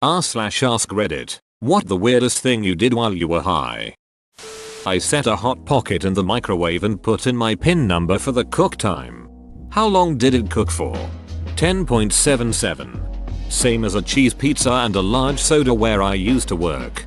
r/ask Reddit. What the weirdest thing you did while you were high? I set a hot pocket in the microwave and put in my pin number for the cook time. How long did it cook for? 10.77. Same as a cheese pizza and a large soda where I used to work.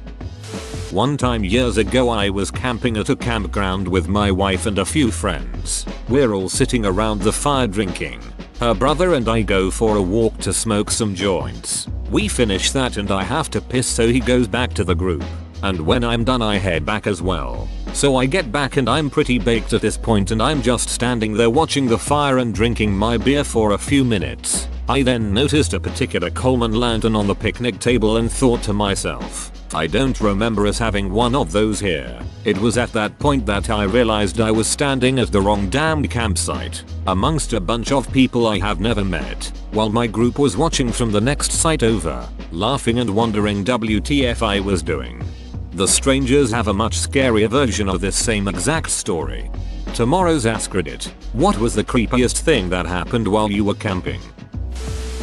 One time years ago I was camping at a campground with my wife and a few friends. We're all sitting around the fire drinking. Her brother and I go for a walk to smoke some joints. We finish that and I have to piss, so he goes back to the group. And when I'm done I head back as well. So I get back and I'm pretty baked at this point and I'm just standing there watching the fire and drinking my beer for a few minutes. I then noticed a particular Coleman lantern on the picnic table and thought to myself, I don't remember us having one of those here. It was at that point that I realized I was standing at the wrong damn campsite, amongst a bunch of people I have never met, while my group was watching from the next site over, laughing and wondering WTF I was doing. The strangers have a much scarier version of this same exact story. Tomorrow's Ask Reddit. What was the creepiest thing that happened while you were camping?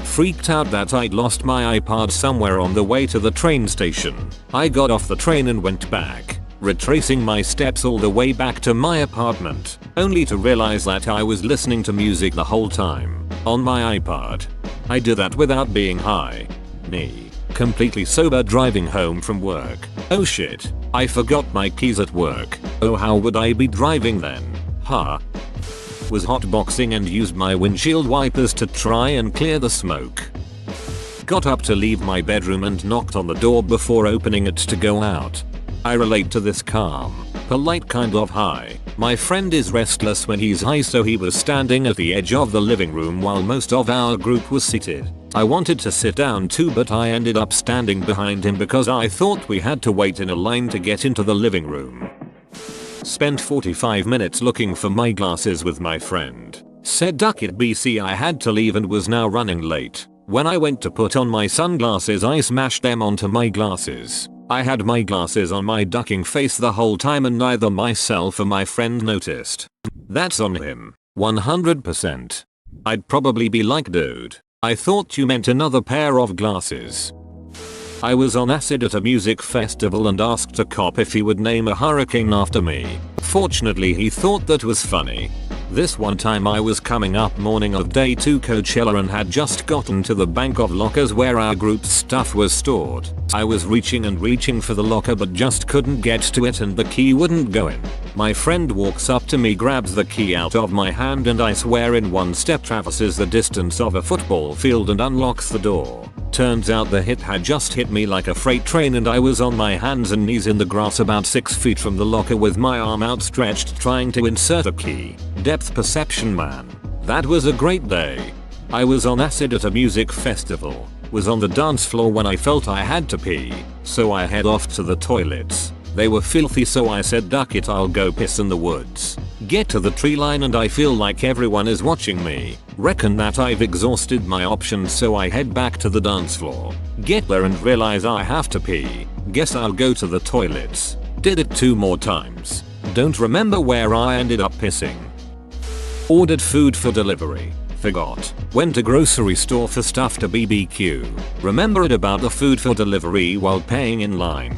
Freaked out that I'd lost my iPod somewhere on the way to the train station. I got off the train and went back, retracing my steps all the way back to my apartment, only to realize that I was listening to music the whole time, on my iPod. I did that without being high. Me. Completely sober driving home from work. Oh shit, I forgot my keys at work. Oh, how would I be driving then? Huh? Was hotboxing and used my windshield wipers to try and clear the smoke. Got up to leave my bedroom and knocked on the door before opening it to go out. I relate to this calm, polite kind of high. My friend is restless when he's high, so he was standing at the edge of the living room while most of our group was seated. I wanted to sit down too, but I ended up standing behind him because I thought we had to wait in a line to get into the living room. Spent 45 minutes looking for my glasses with my friend. Said duck it BC, I had to leave and was now running late. When I went to put on my sunglasses I smashed them onto my glasses. I had my glasses on my ducking face the whole time and neither myself or my friend noticed. That's on him. 100%. I'd probably be like, dude, I thought you meant another pair of glasses. I was on acid at a music festival and asked a cop if he would name a hurricane after me. Fortunately he thought that was funny. This one time I was coming up morning of day 2 Coachella and had just gotten to the bank of lockers where our group's stuff was stored. I was reaching for the locker but just couldn't get to it and the key wouldn't go in. My friend walks up to me, grabs the key out of my hand and I swear in one step traverses the distance of a football field and unlocks the door. Turns out the hit had just hit me like a freight train and I was on my hands and knees in the grass about 6 feet from the locker with my arm outstretched trying to insert a key. Depth perception, man. That was a great day. I was on acid at a music festival. Was on the dance floor when I felt I had to pee. So I head off to the toilets. They were filthy, so I said duck it, I'll go piss in the woods. Get to the tree line and I feel like everyone is watching me. Reckon that I've exhausted my options, so I head back to the dance floor. Get there and realize I have to pee. Guess I'll go to the toilets. Did it 2 more times. Don't remember where I ended up pissing. Ordered food for delivery. Forgot. Went to grocery store for stuff to BBQ. Remembered about the food for delivery while paying in line.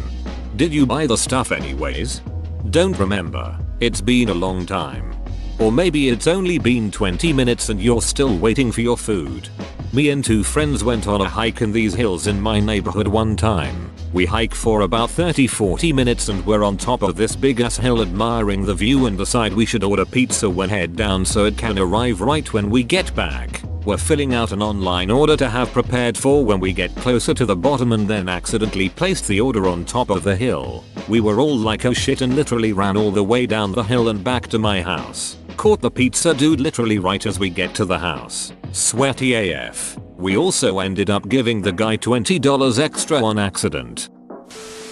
Did you buy the stuff anyways? Don't remember. It's been a long time. Or maybe it's only been 20 minutes and you're still waiting for your food. Me and 2 friends went on a hike in these hills in my neighborhood one time. We hike for about 30-40 minutes and we're on top of this big ass hill admiring the view and decide we should order pizza when head down so it can arrive right when we get back. We're filling out an online order to have prepared for when we get closer to the bottom and then accidentally placed the order on top of the hill. We were all like oh shit and literally ran all the way down the hill and back to my house. Caught the pizza dude literally right as we get to the house. Sweaty AF. We also ended up giving the guy $20 extra on accident.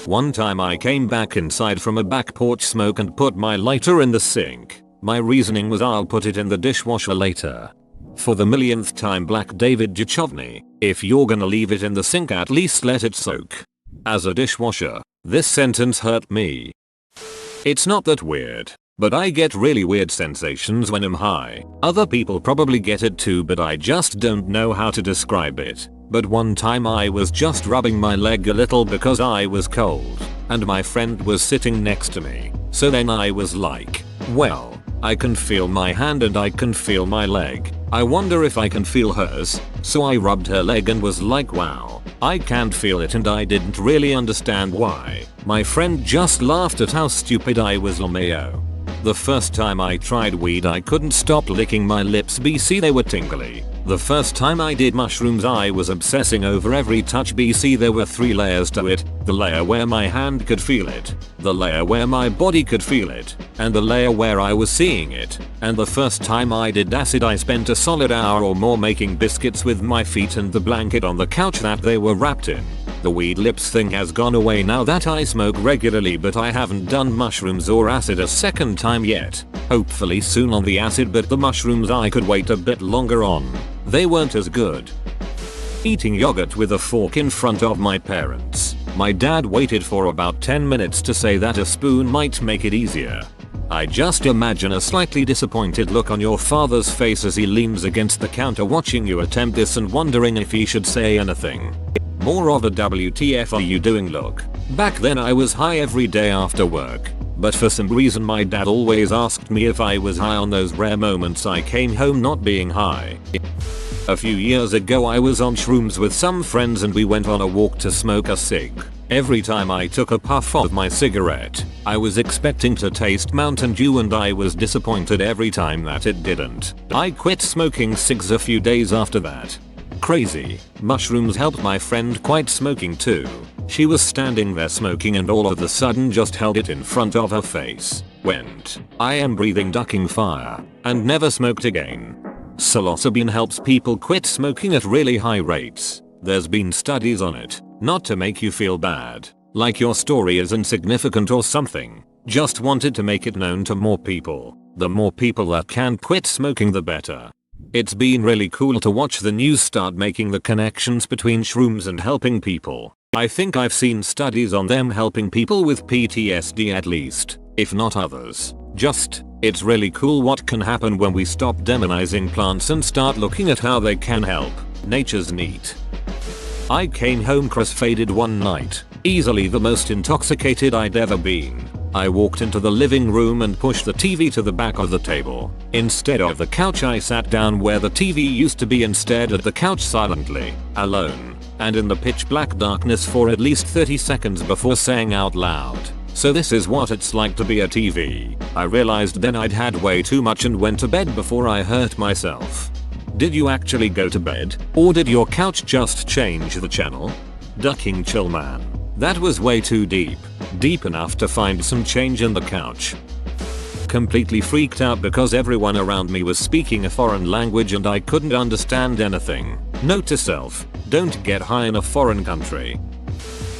One time I came back inside from a back porch smoke and put my lighter in the sink. My reasoning was I'll put it in the dishwasher later. For the millionth time, Black David Duchovny, if you're gonna leave it in the sink at least let it soak. As a dishwasher, this sentence hurt me. It's not that weird, but I get really weird sensations when I'm high. Other people probably get it too, but I just don't know how to describe it. But one time I was just rubbing my leg a little because I was cold, and my friend was sitting next to me. So then I was like, well, I can feel my hand and I can feel my leg. I wonder if I can feel hers. So I rubbed her leg and was like, wow, I can't feel it, and I didn't really understand why. My friend just laughed at how stupid I was. LMAO. The first time I tried weed I couldn't stop licking my lips. BC they were tingly. The first time I did mushrooms I was obsessing over every touch. BC there were 3 layers to it. The layer where my hand could feel it, the layer where my body could feel it, and the layer where I was seeing it. And the first time I did acid I spent a solid hour or more making biscuits with my feet and the blanket on the couch that they were wrapped in. The weed lips thing has gone away now that I smoke regularly, but I haven't done mushrooms or acid a second time yet. Hopefully soon on the acid, but the mushrooms I could wait a bit longer on. They weren't as good. Eating yogurt with a fork in front of my parents. My dad waited for about 10 minutes to say that a spoon might make it easier. I just imagine a slightly disappointed look on your father's face as he leans against the counter watching you attempt this and wondering if he should say anything. More of a WTF are you doing look. Back then I was high every day after work, but for some reason my dad always asked me if I was high on those rare moments I came home not being high. A few years ago I was on shrooms with some friends and we went on a walk to smoke a cig. Every time I took a puff of my cigarette, I was expecting to taste Mountain Dew and I was disappointed every time that it didn't. I quit smoking cigs a few days after that. Crazy. Mushrooms helped my friend quit smoking too. She was standing there smoking and all of a sudden just held it in front of her face. Went, I am breathing ducking fire, and never smoked again. Psilocybin helps people quit smoking at really high rates. There's been studies on it. Not to make you feel bad, like your story is insignificant or something. Just wanted to make it known to more people. The more people that can quit smoking the better. It's been really cool to watch the news start making the connections between shrooms and helping people. I think I've seen studies on them helping people with PTSD at least, if not others. It's really cool what can happen when we stop demonizing plants and start looking at how they can help. Nature's neat. I came home cross-faded one night, easily the most intoxicated I'd ever been. I walked into the living room and pushed the TV to the back of the table. Instead of the couch I sat down where the TV used to be and stared at the couch silently, alone, and in the pitch black darkness for at least 30 seconds before saying out loud, "So this is what it's like to be a TV." I realized then I'd had way too much and went to bed before I hurt myself. Did you actually go to bed, or did your couch just change the channel? Ducking chill man. That was way too deep. Deep enough to find some change in the couch. Completely freaked out because everyone around me was speaking a foreign language and I couldn't understand anything. Note to self, don't get high in a foreign country.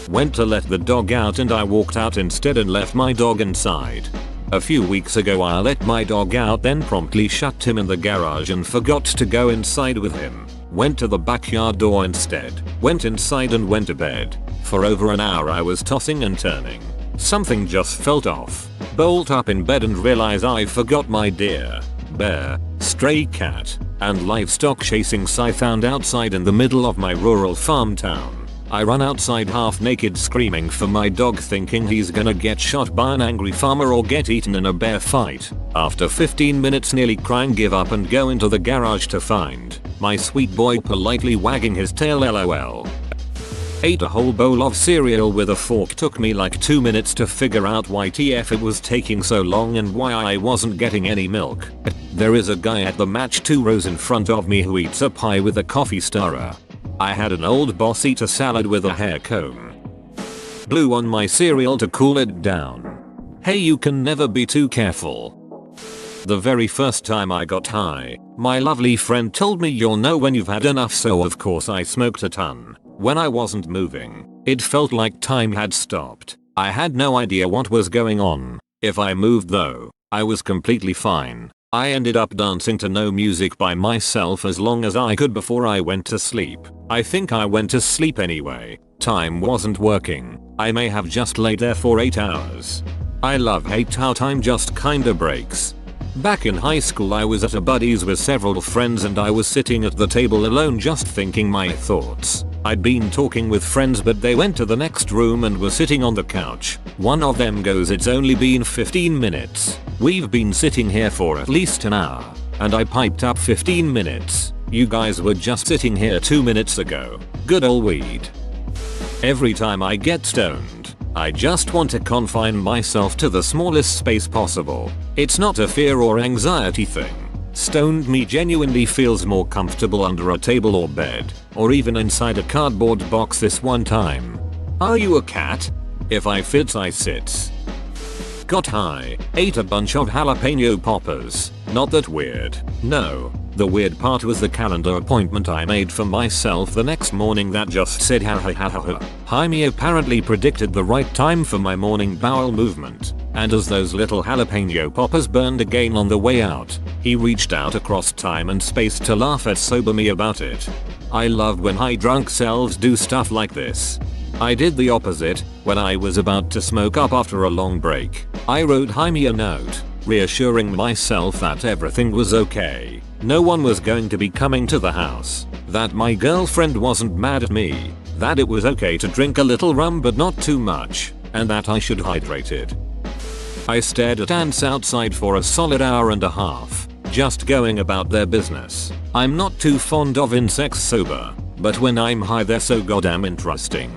Went to let the dog out and I walked out instead and left my dog inside. A few weeks ago I let my dog out, then promptly shut him in the garage and forgot to go inside with him. Went to the backyard door instead. Went inside and went to bed. For over an hour I was tossing and turning. Something just felt off. Bolt up in bed and realize I forgot my deer, bear, stray cat, and livestock chasings I found outside in the middle of my rural farm town. I run outside half naked screaming for my dog thinking he's gonna get shot by an angry farmer or get eaten in a bear fight. After 15 minutes nearly crying give up and go into the garage to find my sweet boy politely wagging his tail LOL. Ate a whole bowl of cereal with a fork. Took me like 2 minutes to figure out why TF it was taking so long and why I wasn't getting any milk. There is a guy at the match 2 rows in front of me who eats a pie with a coffee stirrer. I had an old boss eat a salad with a hair comb. Blew on my cereal to cool it down. Hey, you can never be too careful. The very first time I got high, my lovely friend told me you'll know when you've had enough, so of course I smoked a ton. When I wasn't moving, it felt like time had stopped. I had no idea what was going on. If I moved though, I was completely fine. I ended up dancing to no music by myself as long as I could before I went to sleep. I think I went to sleep anyway. Time wasn't working. I may have just laid there for 8 hours. I love hate how time just kinda breaks. Back in high school I was at a buddy's with several friends and I was sitting at the table alone just thinking my thoughts. I'd been talking with friends but they went to the next room and were sitting on the couch. One of them goes, "It's only been 15 minutes. We've been sitting here for at least an hour." And I piped up, "15 minutes? You guys were just sitting here 2 minutes ago. Good ol' weed." Every time I get stoned, I just want to confine myself to the smallest space possible. It's not a fear or anxiety thing. Stoned me genuinely feels more comfortable under a table or bed, or even inside a cardboard box. This one time. Are you a cat? If I fits I sits. Got high, ate a bunch of jalapeno poppers. Not that weird. No. The weird part was the calendar appointment I made for myself the next morning that just said ha ha ha ha ha. Jaime apparently predicted the right time for my morning bowel movement, and as those little jalapeno poppers burned again on the way out, he reached out across time and space to laugh at sober me about it. I love when high drunk selves do stuff like this. I did the opposite when I was about to smoke up after a long break. I wrote Jaime a note, reassuring myself that everything was okay. No one was going to be coming to the house, that my girlfriend wasn't mad at me, that it was okay to drink a little rum but not too much, and that I should hydrated. I stared at ants outside for a solid hour and a half, just going about their business. I'm not too fond of insects sober, but when I'm high they're so goddamn interesting.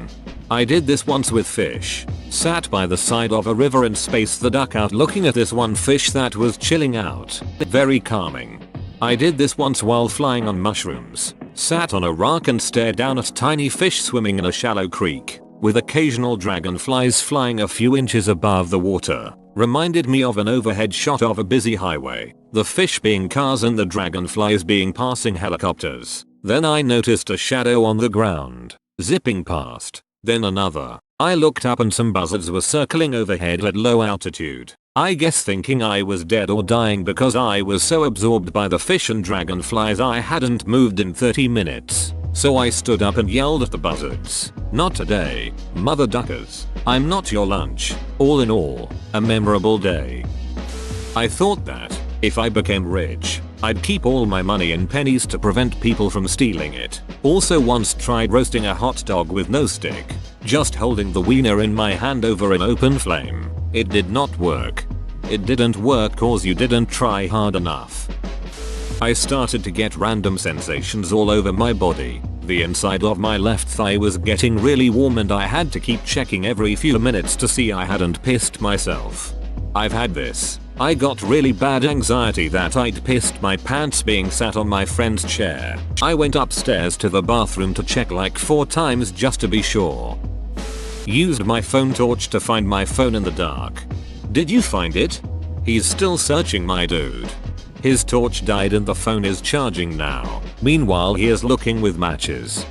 I did this once with fish. Sat by the side of a river and spaced the duck out looking at this one fish that was chilling out. Very calming. I did this once while flying on mushrooms. Sat on a rock and stared down at tiny fish swimming in a shallow creek, with occasional dragonflies flying a few inches above the water. Reminded me of an overhead shot of a busy highway, the fish being cars and the dragonflies being passing helicopters. Then I noticed a shadow on the ground, zipping past. Then another. I looked up and some buzzards were circling overhead at low altitude. I guess thinking I was dead or dying because I was so absorbed by the fish and dragonflies I hadn't moved in 30 minutes. So I stood up and yelled at the buzzards. "Not today, mother duckers. I'm not your lunch." All in all, a memorable day. I thought that, if I became rich, I'd keep all my money in pennies to prevent people from stealing it. Also once tried roasting a hot dog with no stick, just holding the wiener in my hand over an open flame. It did not work. It didn't work cause you didn't try hard enough. I started to get random sensations all over my body. The inside of my left thigh was getting really warm and I had to keep checking every few minutes to see I hadn't pissed myself. I've had this. I got really bad anxiety that I'd pissed my pants being sat on my friend's chair. I went upstairs to the bathroom to check like 4 times just to be sure. Used my phone torch to find my phone in the dark. Did you find it? He's still searching, my dude. His torch died and the phone is charging now. Meanwhile he is looking with matches.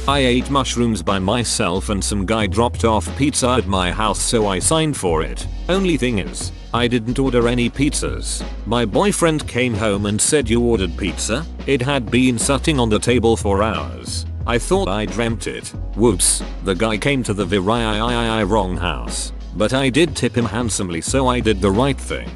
I ate mushrooms by myself and some guy dropped off pizza at my house so I signed for it. Only thing is, I didn't order any pizzas. My boyfriend came home and said, "You ordered pizza?" It had been sitting on the table for hours. I thought I dreamt it. Whoops, the guy came to the wrong house. But I did tip him handsomely so I did the right thing.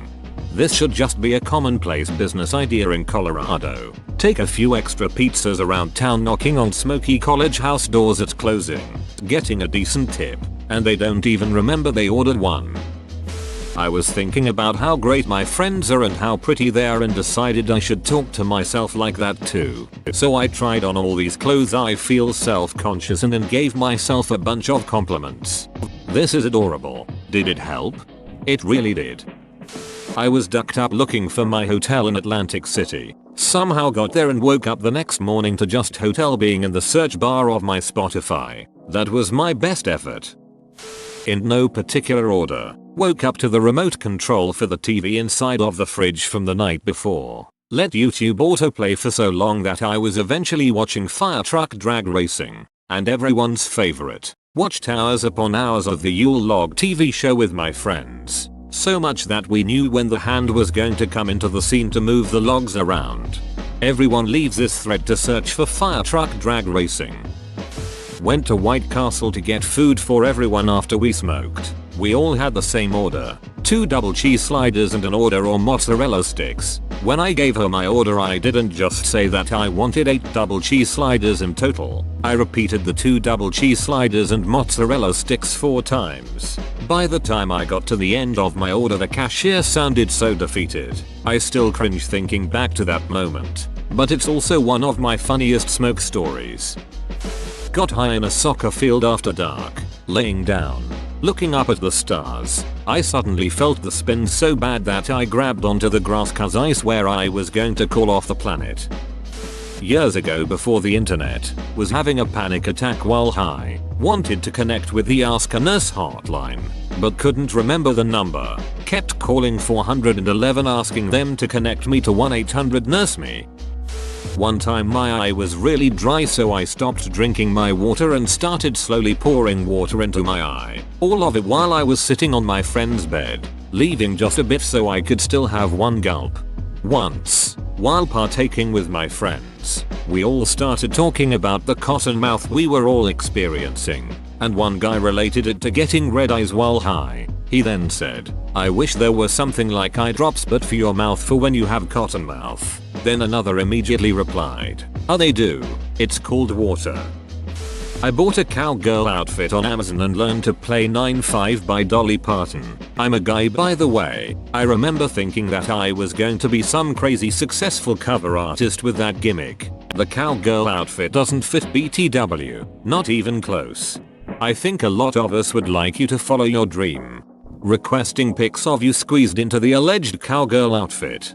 This should just be a commonplace business idea in Colorado. Take a few extra pizzas around town knocking on smoky college house doors at closing, getting a decent tip, and they don't even remember they ordered one. I was thinking about how great my friends are and how pretty they are and decided I should talk to myself like that too. So I tried on all these clothes I feel self-conscious in and gave myself a bunch of compliments. This is adorable. Did it help? It really did. I was ducked up looking for my hotel in Atlantic City. Somehow got there and woke up the next morning to just hotel being in the search bar of my Spotify. That was my best effort. In no particular order. Woke up to the remote control for the TV inside of the fridge from the night before. Let YouTube autoplay for so long that I was eventually watching Fire Truck Drag Racing, and everyone's favorite. Watched hours upon hours of the Yule Log TV show with my friends. So much that we knew when the hand was going to come into the scene to move the logs around. Everyone leaves this thread to search for Fire Truck Drag Racing. Went to White Castle to get food for everyone after we smoked. We all had the same order. 2 double cheese sliders and an order or mozzarella sticks. When I gave her my order, I didn't just say that I wanted 8 double cheese sliders in total. I repeated the 2 double cheese sliders and mozzarella sticks 4 times. By the time I got to the end of my order, the cashier sounded so defeated. I still cringe thinking back to that moment. But it's also one of my funniest smoke stories. Got high in a soccer field after dark, laying down, looking up at the stars. I suddenly felt the spin so bad that I grabbed onto the grass cause I swear I was going to call off the planet. Years ago, before the internet, was having a panic attack while high. Wanted to connect with the Ask a Nurse hotline, but couldn't remember the number. Kept calling 411 asking them to connect me to 1-800-NURSE-ME. One time my eye was really dry, so I stopped drinking my water and started slowly pouring water into my eye. All of it while I was sitting on my friend's bed, leaving just a bit so I could still have one gulp. Once, while partaking with my friends, we all started talking about the cotton mouth we were all experiencing, and one guy related it to getting red eyes while high. He then said, "I wish there was something like eye drops but for your mouth for when you have cotton mouth." Then another immediately replied, "Oh, they do. It's called water." I bought a cowgirl outfit on Amazon and learned to play 9/5 by Dolly Parton. I'm a guy, by the way. I remember thinking that I was going to be some crazy successful cover artist with that gimmick. The cowgirl outfit doesn't fit BTW, not even close. I think a lot of us would like you to follow your dream. Requesting pics of you squeezed into the alleged cowgirl outfit.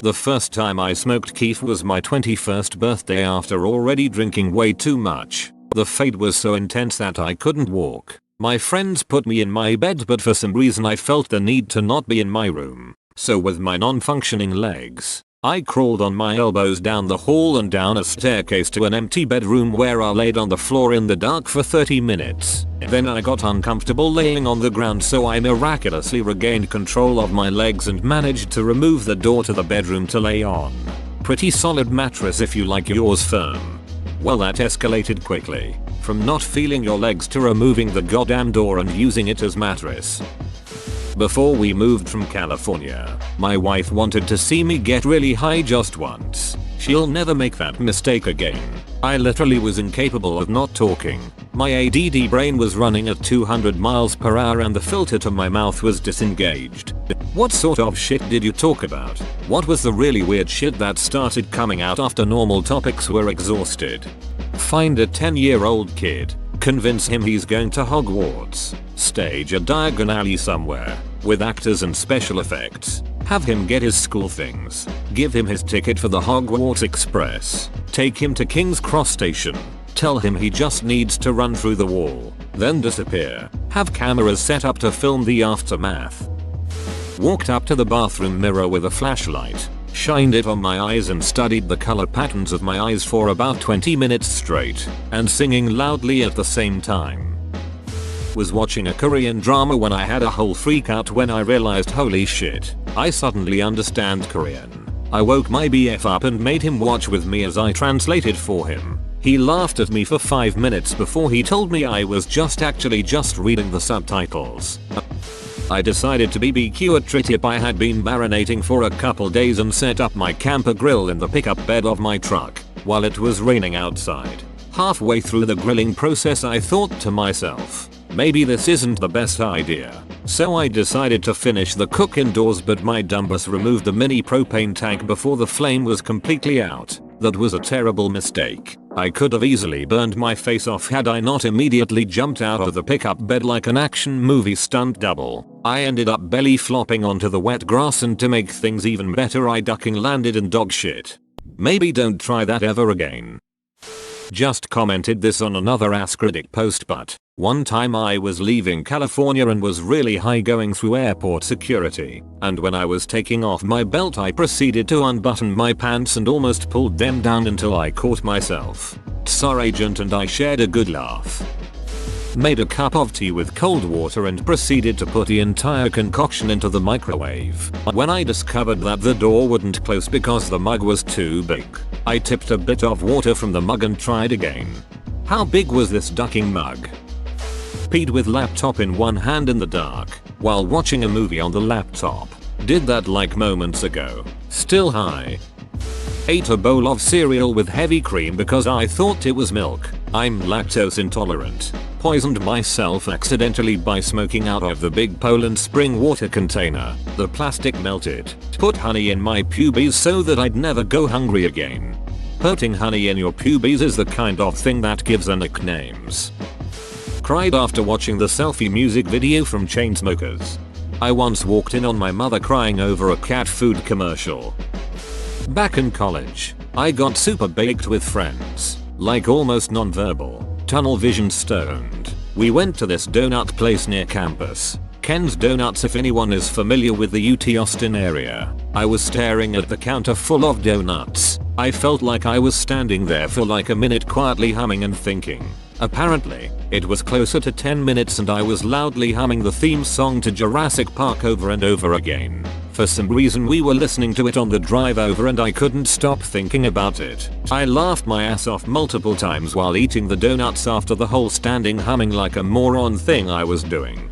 The first time I smoked keef was my 21st birthday after already drinking way too much. The fade was so intense that I couldn't walk. My friends put me in my bed, but for some reason I felt the need to not be in my room. So with my non-functioning legs, I crawled on my elbows down the hall and down a staircase to an empty bedroom where I laid on the floor in the dark for 30 minutes. Then I got uncomfortable laying on the ground, so I miraculously regained control of my legs and managed to remove the door to the bedroom to lay on. Pretty solid mattress if you like yours firm. Well, that escalated quickly. From not feeling your legs to removing the goddamn door and using it as mattress. Before we moved from California, my wife wanted to see me get really high just once. She'll never make that mistake again. I literally was incapable of not talking. My ADD brain was running at 200 miles per hour and the filter to my mouth was disengaged. What sort of shit did you talk about? What was the really weird shit that started coming out after normal topics were exhausted? Find a 10-year-old kid. Convince him he's going to Hogwarts. Stage a Diagon Alley somewhere, with actors and special effects. Have him get his school things. Give him his ticket for the Hogwarts Express. Take him to King's Cross Station. Tell him he just needs to run through the wall. Then disappear. Have cameras set up to film the aftermath. Walked up to the bathroom mirror with a flashlight. Shined it on my eyes and studied the color patterns of my eyes for about 20 minutes straight, and singing loudly at the same time. Was watching a Korean drama when I had a whole freak out when I realized, holy shit, I suddenly understand Korean. I woke my BF up and made him watch with me as I translated for him. He laughed at me for 5 minutes before he told me I was actually just reading the subtitles. I decided to BBQ a tri-tip I had been marinating for a couple days and set up my camper grill in the pickup bed of my truck while it was raining outside. Halfway through the grilling process I thought to myself, maybe this isn't the best idea. So I decided to finish the cook indoors, but my dumbass removed the mini propane tank before the flame was completely out. That was a terrible mistake. I could have easily burned my face off had I not immediately jumped out of the pickup bed like an action movie stunt double. I ended up belly flopping onto the wet grass, and to make things even better I ducking landed in dog shit. Maybe don't try that ever again. Just commented this on another Ask Riddick post, but one time I was leaving California and was really high going through airport security, and when I was taking off my belt I proceeded to unbutton my pants and almost pulled them down until I caught myself. Tsar agent and I shared a good laugh. Made a cup of tea with cold water and proceeded to put the entire concoction into the microwave. When I discovered that the door wouldn't close because the mug was too big, I tipped a bit of water from the mug and tried again. How big was this ducking mug? peed with laptop in one hand in the dark while watching a movie on the laptop. Did that like moments ago. Still high. Ate a bowl of cereal with heavy cream because I thought it was milk. I'm lactose intolerant. Poisoned myself accidentally by smoking out of the big Poland Spring water container. The plastic melted. Put honey in my pubes so that I'd never go hungry again. Putting honey in your pubes is the kind of thing that gives a nicknames. Cried after watching the selfie music video from Chainsmokers. I once walked in on my mother crying over a cat food commercial. Back in college, I got super baked with friends, like almost non-verbal, tunnel vision stoned. We went to this donut place near campus, Ken's Donuts if anyone is familiar with the UT Austin area. I was staring at the counter full of donuts. I felt like I was standing there for like a minute quietly humming and thinking. Apparently, it was closer to 10 minutes and I was loudly humming the theme song to Jurassic Park over and over again. For some reason we were listening to it on the drive over and I couldn't stop thinking about it. I laughed my ass off multiple times while eating the donuts after the whole standing humming like a moron thing I was doing.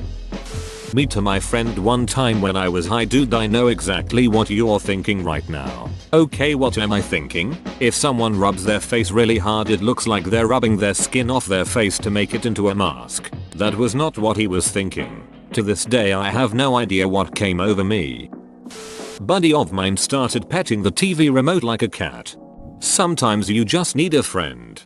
Me to my friend one time when I was high. Dude, I know exactly what you're thinking right now. Okay, what am I thinking? If someone rubs their face really hard it looks like they're rubbing their skin off their face to make it into a mask. That was not what he was thinking. To this day I have no idea what came over me. Buddy of mine started petting the TV remote like a cat. Sometimes you just need a friend.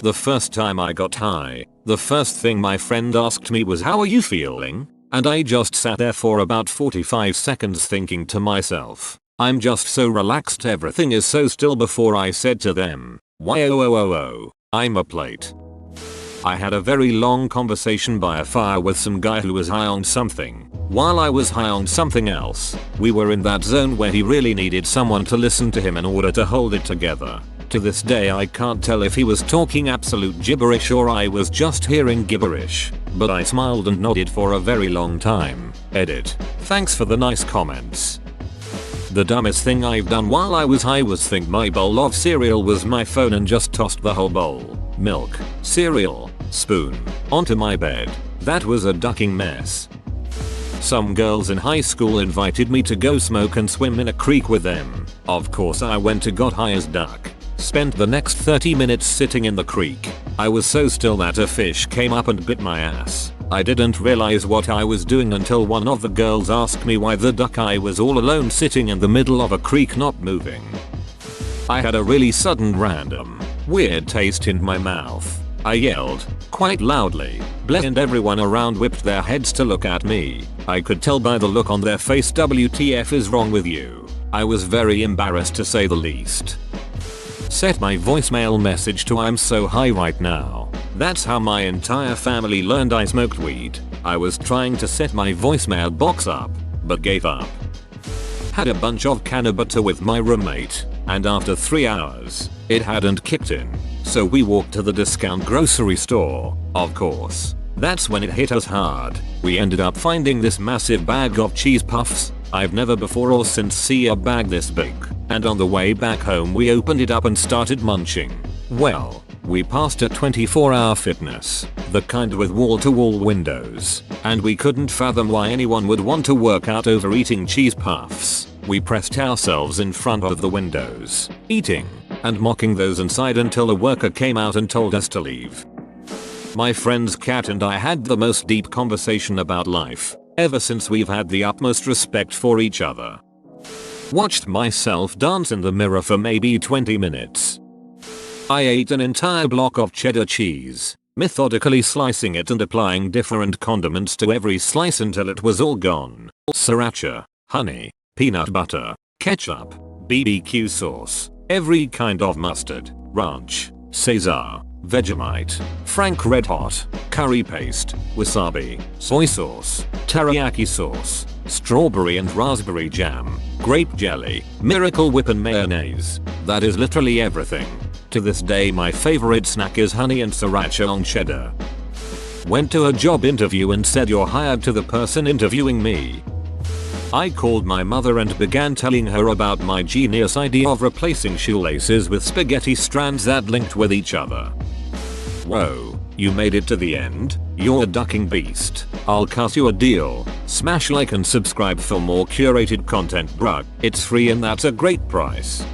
The first time I got high, the first thing my friend asked me was, "How are you feeling?" And I just sat there for about 45 seconds thinking to myself, I'm just so relaxed, everything is so still, before I said to them, "Why, I'm a plate." I had a very long conversation by a fire with some guy who was high on something, while I was high on something else. We were in that zone where he really needed someone to listen to him in order to hold it together. To this day I can't tell if he was talking absolute gibberish or I was just hearing gibberish, but I smiled and nodded for a very long time. Edit. Thanks for the nice comments. The dumbest thing I've done while I was high was think my bowl of cereal was my phone and just tossed the whole bowl, milk, cereal, spoon, onto my bed. That was a ducking mess. Some girls in high school invited me to go smoke and swim in a creek with them. Of course I went and got high as duck. Spent the next 30 minutes sitting in the creek. I was so still that a fish came up and bit my ass. I didn't realize what I was doing until one of the girls asked me why the duck I was all alone sitting in the middle of a creek not moving. I had a really sudden random, weird taste in my mouth. I yelled, quite loudly, "Bleh," and everyone around whipped their heads to look at me. I could tell by the look on their face, WTF is wrong with you? I was very embarrassed to say the least. Set my voicemail message to "I'm so high right now." That's how my entire family learned I smoked weed. I was trying to set my voicemail box up, but gave up. Had a bunch of cannabis with my roommate, and after 3 hours, it hadn't kicked in. So we walked to the discount grocery store, of course. That's when it hit us hard. We ended up finding this massive bag of cheese puffs. I've never before or since seen a bag this big. And on the way back home we opened it up and started munching. Well, we passed a 24-hour fitness, the kind with wall-to-wall windows, and we couldn't fathom why anyone would want to work out over eating cheese puffs. We pressed ourselves in front of the windows, eating and mocking those inside until a worker came out and told us to leave. My friend's cat and I had the most deep conversation about life. Ever since we've had the utmost respect for each other. Watched myself dance in the mirror for maybe 20 minutes. I ate an entire block of cheddar cheese, methodically slicing it and applying different condiments to every slice until it was all gone. Sriracha, honey, peanut butter, ketchup, BBQ sauce, every kind of mustard, ranch, Caesar, Vegemite, Frank Red Hot, curry paste, wasabi, soy sauce, teriyaki sauce, strawberry and raspberry jam, grape jelly, Miracle Whip and mayonnaise. That is literally everything. To this day my favorite snack is honey and sriracha on cheddar. Went to a job interview and said, "You're hired," to the person interviewing me. I called my mother and began telling her about my genius idea of replacing shoelaces with spaghetti strands that linked with each other. "Whoa, you made it to the end?" You're a ducking beast. I'll cut you a deal. Smash like and subscribe for more curated content, bruh. It's free and that's a great price.